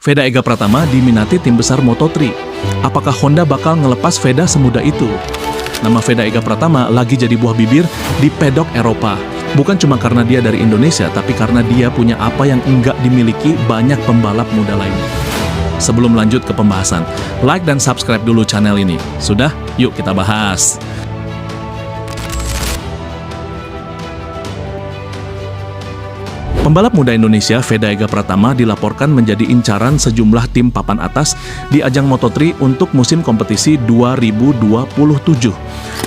Veda Ega Pratama diminati tim besar Moto3. Apakah Honda bakal ngelepas Veda semudah itu? Nama Veda Ega Pratama lagi jadi buah bibir di pedok Eropa. Bukan cuma karena dia dari Indonesia, tapi karena dia punya apa yang enggak dimiliki banyak pembalap muda lainnya. Sebelum lanjut ke pembahasan, like dan subscribe dulu channel ini. Sudah? Yuk kita bahas. Pembalap muda Indonesia Veda Ega Pratama dilaporkan menjadi incaran sejumlah tim papan atas di ajang Moto3 untuk musim kompetisi 2027.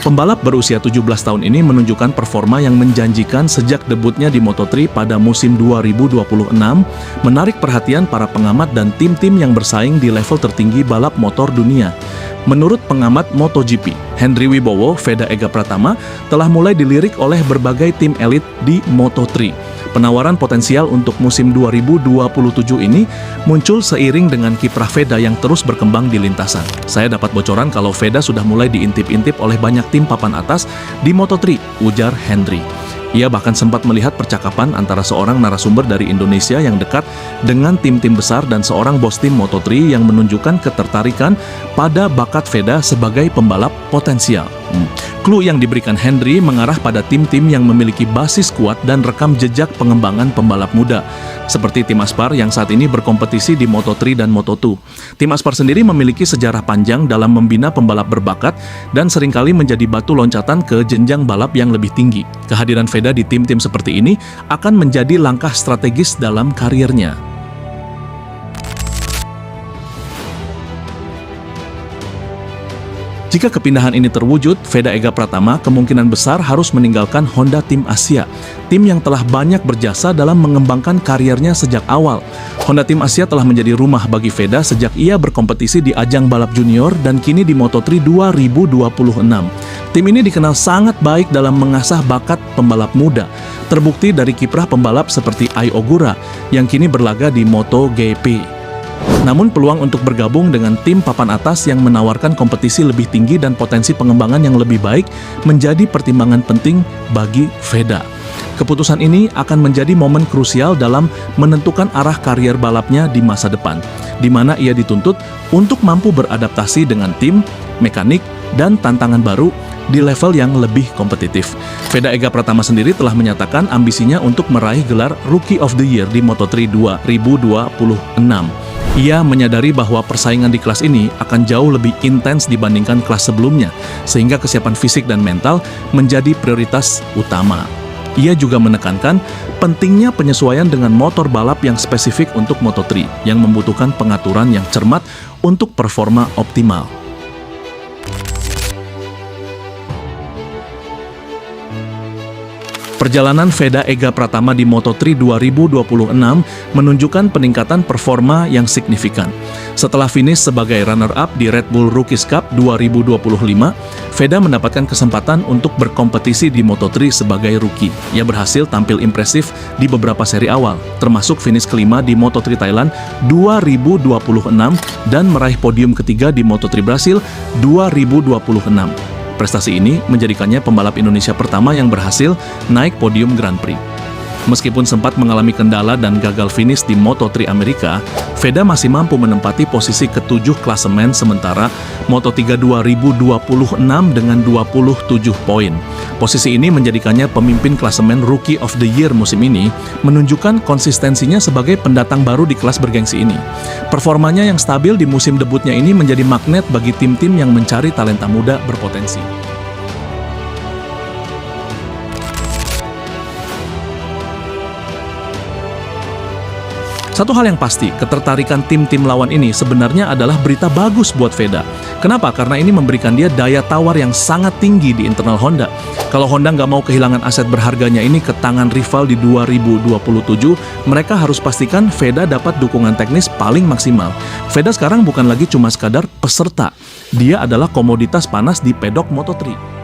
Pembalap berusia 17 tahun ini menunjukkan performa yang menjanjikan sejak debutnya di Moto3 pada musim 2026, menarik perhatian para pengamat dan tim-tim yang bersaing di level tertinggi balap motor dunia. Menurut pengamat MotoGP, Hendry Wibowo, Veda Ega Pratama telah mulai dilirik oleh berbagai tim elit di Moto3. Penawaran potensial untuk musim 2027 ini muncul seiring dengan kiprah Veda yang terus berkembang di lintasan. Saya dapat bocoran kalau Veda sudah mulai diintip-intip oleh banyak tim papan atas di Moto3, ujar Hendry. Ia bahkan sempat melihat percakapan antara seorang narasumber dari Indonesia yang dekat dengan tim-tim besar dan seorang bos tim Moto3 yang menunjukkan ketertarikan pada bakat Veda sebagai pembalap potensial. Clue yang diberikan Hendry mengarah pada tim-tim yang memiliki basis kuat dan rekam jejak pengembangan pembalap muda, seperti tim Aspar yang saat ini berkompetisi di Moto3 dan Moto2. Tim Aspar sendiri memiliki sejarah panjang dalam membina pembalap berbakat dan seringkali menjadi batu loncatan ke jenjang balap yang lebih tinggi. Kehadiran Veda di tim-tim seperti ini akan menjadi langkah strategis dalam karirnya. Jika kepindahan ini terwujud, Veda Ega Pratama kemungkinan besar harus meninggalkan Honda Tim Asia, tim yang telah banyak berjasa dalam mengembangkan kariernya sejak awal. Honda Tim Asia telah menjadi rumah bagi Veda sejak ia berkompetisi di ajang balap junior dan kini di Moto3 2026. Tim ini dikenal sangat baik dalam mengasah bakat pembalap muda, terbukti dari kiprah pembalap seperti Ai Ogura yang kini berlaga di MotoGP. Namun peluang untuk bergabung dengan tim papan atas yang menawarkan kompetisi lebih tinggi dan potensi pengembangan yang lebih baik menjadi pertimbangan penting bagi Veda. Keputusan ini akan menjadi momen krusial dalam menentukan arah karier balapnya di masa depan, di mana ia dituntut untuk mampu beradaptasi dengan tim, mekanik, dan tantangan baru di level yang lebih kompetitif. Veda Ega Pratama sendiri telah menyatakan ambisinya untuk meraih gelar Rookie of the Year di Moto3 2026. Ia menyadari bahwa persaingan di kelas ini akan jauh lebih intens dibandingkan kelas sebelumnya, sehingga kesiapan fisik dan mental menjadi prioritas utama. Ia juga menekankan pentingnya penyesuaian dengan motor balap yang spesifik untuk Moto3, yang membutuhkan pengaturan yang cermat untuk performa optimal. Perjalanan Veda Ega Pratama di Moto3 2026 menunjukkan peningkatan performa yang signifikan. Setelah finish sebagai runner-up di Red Bull Rookies Cup 2025, Veda mendapatkan kesempatan untuk berkompetisi di Moto3 sebagai rookie. Ia berhasil tampil impresif di beberapa seri awal, termasuk finish kelima di Moto3 Thailand 2026 dan meraih podium ketiga di Moto3 Brasil 2026. Prestasi ini menjadikannya pembalap Indonesia pertama yang berhasil naik podium Grand Prix. Meskipun sempat mengalami kendala dan gagal finish di Moto3 Amerika, Veda masih mampu menempati posisi ke-7 klasemen sementara Moto3 2026 dengan 27 poin. Posisi ini menjadikannya pemimpin klasemen Rookie of the Year musim ini, menunjukkan konsistensinya sebagai pendatang baru di kelas bergengsi ini. Performanya yang stabil di musim debutnya ini menjadi magnet bagi tim-tim yang mencari talenta muda berpotensi. Satu hal yang pasti, ketertarikan tim-tim lawan ini sebenarnya adalah berita bagus buat Veda. Kenapa? Karena ini memberikan dia daya tawar yang sangat tinggi di internal Honda. Kalau Honda nggak mau kehilangan aset berharganya ini ke tangan rival di 2027, mereka harus pastikan Veda dapat dukungan teknis paling maksimal. Veda sekarang bukan lagi cuma sekadar peserta, dia adalah komoditas panas di pedok Moto3.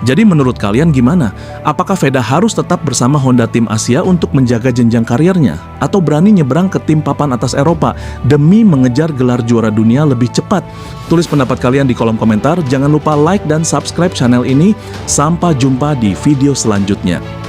Jadi menurut kalian gimana? Apakah Veda harus tetap bersama Honda Tim Asia untuk menjaga jenjang karirnya? Atau berani nyebrang ke tim papan atas Eropa demi mengejar gelar juara dunia lebih cepat? Tulis pendapat kalian di kolom komentar, jangan lupa like dan subscribe channel ini. Sampai jumpa di video selanjutnya.